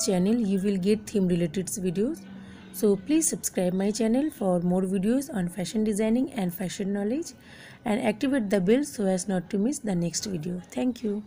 channel you will get theme related videos. So please subscribe my channel for more videos on fashion designing and fashion knowledge, and activate the bell so as not to miss the next video. Thank you.